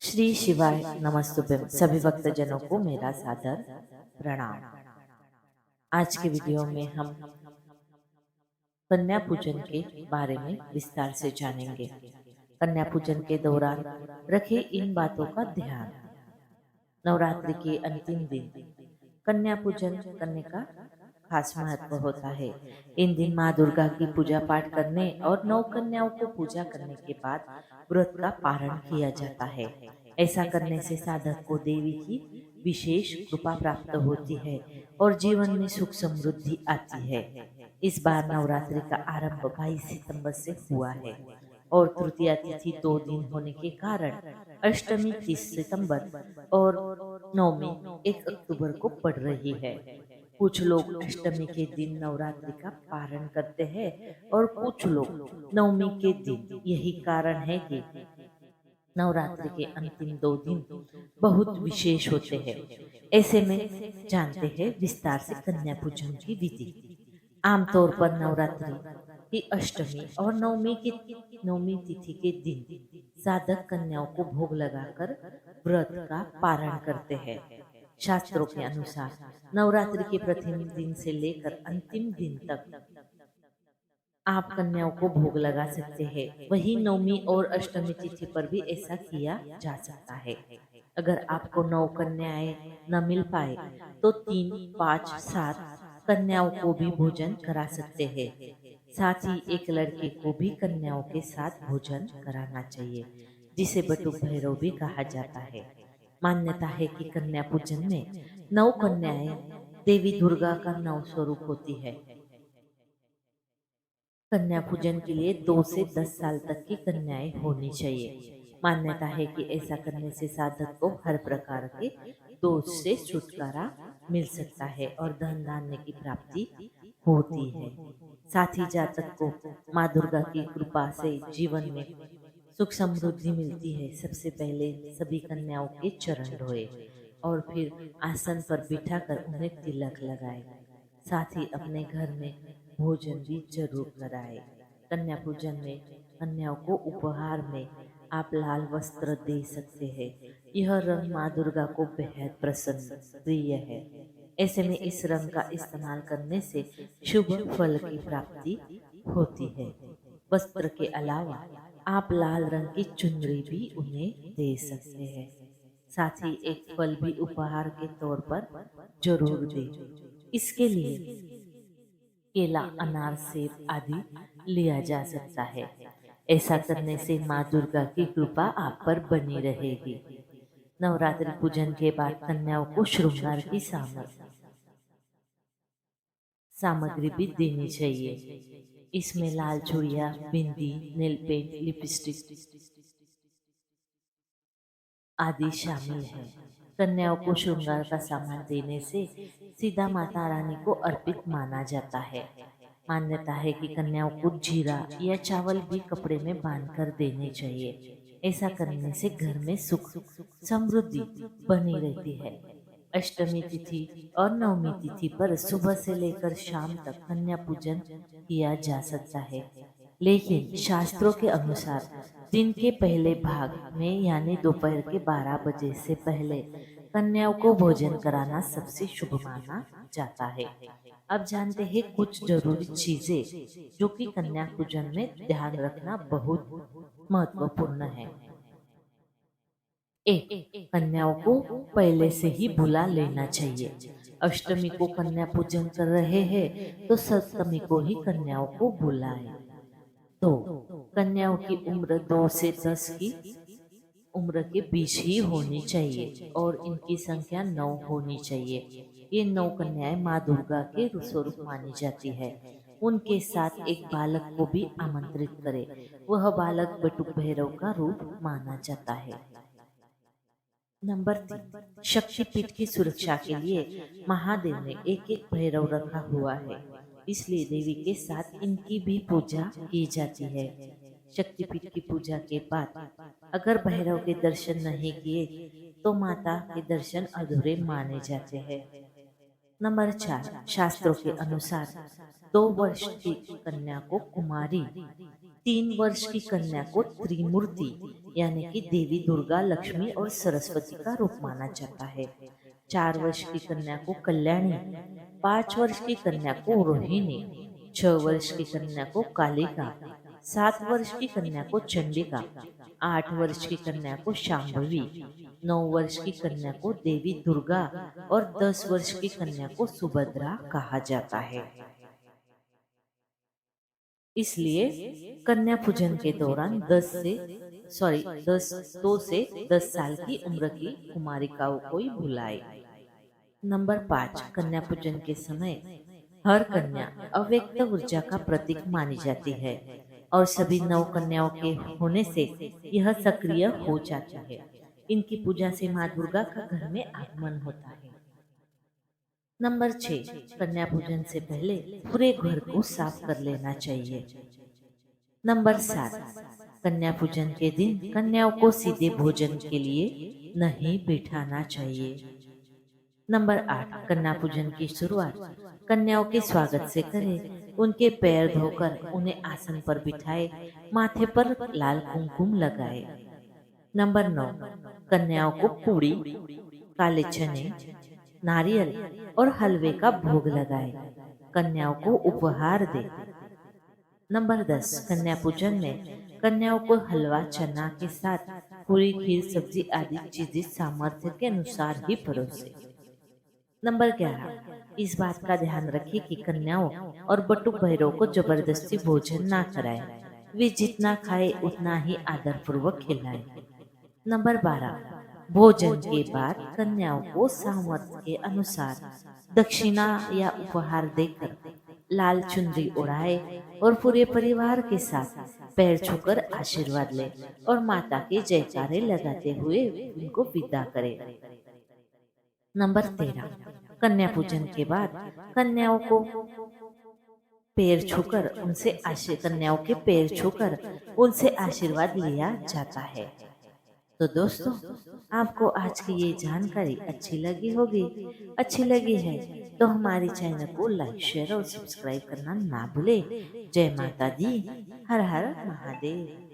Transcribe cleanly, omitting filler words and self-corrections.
श्री शिवाय नमस्तुभ्यम। सभी भक्तजनों को मेरा सादर प्रणाम। आज के वीडियो में हम कन्या पूजन के बारे में विस्तार से जानेंगे। कन्या पूजन के दौरान रखें इन बातों का ध्यान। नवरात्रि के अंतिम दिन कन्या पूजन करने का खास महत्व होता है। इन दिन माँ दुर्गा की पूजा पाठ करने और नौ कन्याओं को पूजा करने के बाद व्रत का पारण किया जाता है। ऐसा करने से साधक को देवी की विशेष कृपा प्राप्त होती है और जीवन में सुख समृद्धि आती है। इस बार नवरात्रि का आरंभ 22 सितंबर से हुआ है और तृतीया तिथि 2 दिन होने के कारण अष्टमी 30 सितंबर और नवमी 1 अक्टूबर को पड़ रही है। कुछ लोग अष्टमी के दिन नवरात्रि का पारण करते हैं और कुछ लोग नवमी के दिन। यही कारण है कि नवरात्रि के अंतिम 2 दिन बहुत विशेष होते हैं। ऐसे में जानते हैं विस्तार से कन्या पूजन की विधि। आमतौर पर नवरात्रि की अष्टमी और नवमी तिथि के दिन साधक कन्याओं को भोग लगाकर व्रत का पारण करते हैं। शास्त्रों के अनुसार नवरात्रि के प्रथम दिन से लेकर अंतिम दिन तक आप कन्याओं को भोग लगा सकते हैं। वही नवमी और अष्टमी तिथि पर भी ऐसा किया जा सकता है। अगर आपको 9 कन्याएं न मिल पाए तो 3, 5, 7 कन्याओं को भी भोजन करा सकते हैं। साथ ही एक लड़के को भी कन्याओं के साथ भोजन कराना चाहिए, जिसे बटुक भैरव भी कहा जाता है। मान्यता है कि कन्या पूजन में 9 कन्याएं देवी दुर्गा का 9 स्वरूप होती है। कन्या पूजन के लिए 2 से 10 साल तक की कन्याएं होनी चाहिए। मान्यता है कि ऐसा करने से साधक को हर प्रकार के दोष से छुटकारा मिल सकता है और धन धान्य की प्राप्ति होती है। साथ ही जातक को माँ दुर्गा की कृपा से जीवन में सुख समृद्धि मिलती है। सबसे पहले सभी कन्याओं के चरण धोए और फिर आसन पर बिठाकर उन्हें तिलक लगाए। साथ ही अपने घर में भोजन भी जरूर कराए। कन्या पूजन में कन्याओं को उपहार में आप लाल वस्त्र दे सकते हैं। यह रंग माँ दुर्गा को बेहद प्रसन्न प्रिय है। ऐसे में इस रंग का इस्तेमाल करने से शुभ फल की प्राप्ति होती है। वस्त्र के अलावा आप लाल रंग की चुनरी भी उन्हें दे सकते हैं। साथ ही एक फल भी उपहार के तौर पर जरूर दें। इसके लिए केला, अनार, सेब आदि लिया जा सकता है। ऐसा करने से माँ दुर्गा की कृपा आप पर बनी रहेगी। नवरात्रि पूजन के बाद कन्याओं को श्रृंगार की सामग्री भी देनी चाहिए। इसमें लाल चूड़िया, बिंदी, नेल पेंट, लिपस्टिक आदि शामिल है। कन्याओं को श्रृंगार का सामान देने से सीधा माता रानी को अर्पित माना जाता है। मान्यता है कि कन्याओं को जीरा या चावल भी कपड़े में बांधकर देने चाहिए। ऐसा करने से घर में सुख समृद्धि बनी रहती है। अष्टमी तिथि और नवमी तिथि पर सुबह से लेकर शाम तक कन्या पूजन किया जा सकता है, लेकिन शास्त्रों के अनुसार दिन के पहले भाग में यानी दोपहर के 12 बजे से पहले कन्याओं को भोजन कराना सबसे शुभ माना जाता है। अब जानते हैं कुछ जरूरी चीजें जो कि कन्या पूजन में ध्यान रखना बहुत महत्वपूर्ण है। 1. कन्याओं को पहले से ही बुला लेना चाहिए। अष्टमी को कन्या पूजन कर रहे हैं तो सप्तमी को ही कन्याओं को बुलाएं। 2. कन्याओं की उम्र 2 से 10 की उम्र के बीच ही होनी चाहिए और इनकी संख्या 9 होनी चाहिए। ये 9 कन्याएं माँ दुर्गा के स्वरूप मानी जाती है। उनके साथ एक बालक को भी आमंत्रित करें। वह बालक बटुक भैरव का रूप माना जाता है। नंबर 3. शक्तिपीठ की सुरक्षा के लिए महादेव ने एक एक भैरव रखा हुआ है, इसलिए देवी के साथ इनकी भी पूजा की जाती है। शक्तिपीठ की पूजा के बाद अगर भैरव के दर्शन नहीं किए तो माता के दर्शन अधूरे माने जाते हैं। नंबर 4. शास्त्रों के अनुसार 2 वर्ष की कन्या को कुमारी, 3 वर्ष की कन्या को त्रिमूर्ति यानी कि देवी दुर्गा, लक्ष्मी और सरस्वती का रूप माना जाता है। 4 वर्ष की कन्या को कल्याणी, 5 वर्ष की कन्या को रोहिणी, 6 वर्ष की कन्या को कालिका, 7 वर्ष की कन्या को चंडिका, 8 वर्ष की कन्या को शांभवी, 9 वर्ष की कन्या को देवी दुर्गा और 10 वर्ष की कन्या को सुभद्रा कहा जाता है। इसलिए कन्या पूजन के दौरान 2 से 10 साल की उम्र की कुमारिकाओं को ही बुलाए। नंबर 5, कन्या पूजन के समय हर कन्या अव्यक्त ऊर्जा का प्रतीक मानी जाती है और सभी 9 कन्याओं के होने से यह सक्रिय हो जाती है। इनकी पूजा से माँ दुर्गा का घर में आगमन होता है। नंबर 6, कन्या पूजन से पहले पूरे घर को साफ कर लेना चाहिए। नंबर 7, कन्या पूजन के दिन कन्याओं को सीधे भोजन के लिए नहीं बिठाना चाहिए। नंबर 8, कन्या पूजन की शुरुआत कन्याओं के स्वागत से करें। उनके पैर धोकर उन्हें आसन पर बिठाए, माथे पर लाल कुमकुम लगाए। नंबर 9, कन्याओं को पूड़ी, काले चने, नारियल और हलवे का भोग लगाए। कन्याओं को उपहार दे। नंबर 10, कन्या पूजन में कन्याओं को हलवा, चना के साथ पूरी, खीर, सब्जी आदि चीजें सामर्थ्य के अनुसार ही परोसे। नंबर 11, इस बात का ध्यान रखिए कि कन्याओं और बटुक भैरव को जबरदस्ती भोजन ना कराएं। वे जितना खाए उतना ही आदर पूर्वक खिलाएं। नंबर 12, भोजन के बाद कन्याओं को सामर्थ्य के अनुसार दक्षिणा या उपहार देकर लाल चुनरी उड़ाए और पूरे परिवार के साथ पैर छूकर आशीर्वाद ले और माता के जयकारे लगाते हुए उनको विदा करें। नंबर 13, कन्या पूजन के बाद कन्याओं को कन्याओं के पैर छूकर उनसे आशीर्वाद लिया जाता है। तो दोस्तों, आपको आज की ये जानकारी अच्छी लगी होगी। अच्छी लगी है तो हमारी चैनल को लाइक, शेयर और सब्सक्राइब करना ना भूले। जय माता दी, हर हर महादेव।